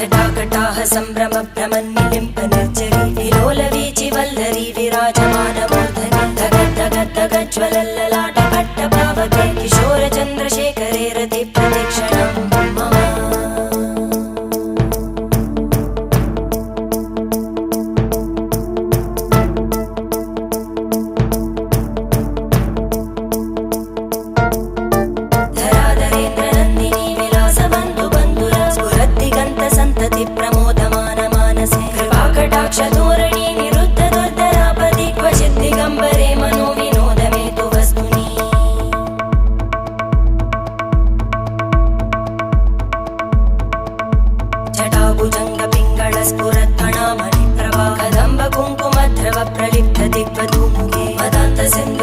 जटाकटाह सम्भ्रम भ्रमन्निलिम्प निर्जरी विलोलवीचि वल्लरी विराजमानमूर्धनि धगद्धगद्धगज्ज्वलल्ललाट पट्टपावके किशोर चन्द्रशेखरे रति प्रतीक्षणं मम धोरणी निरुद्ध दुर्धरापदि क्वचित् दिगम्बरे मनो विनोदमेतु वस्तुनि जटाभुजङ्ग पिङ्गळ स्फुरत्फणामणिप्रभा कदम्ब कुङ्कुमद्रव प्रलिप्त दिग्वधूमुखे मदान्त सिन्धु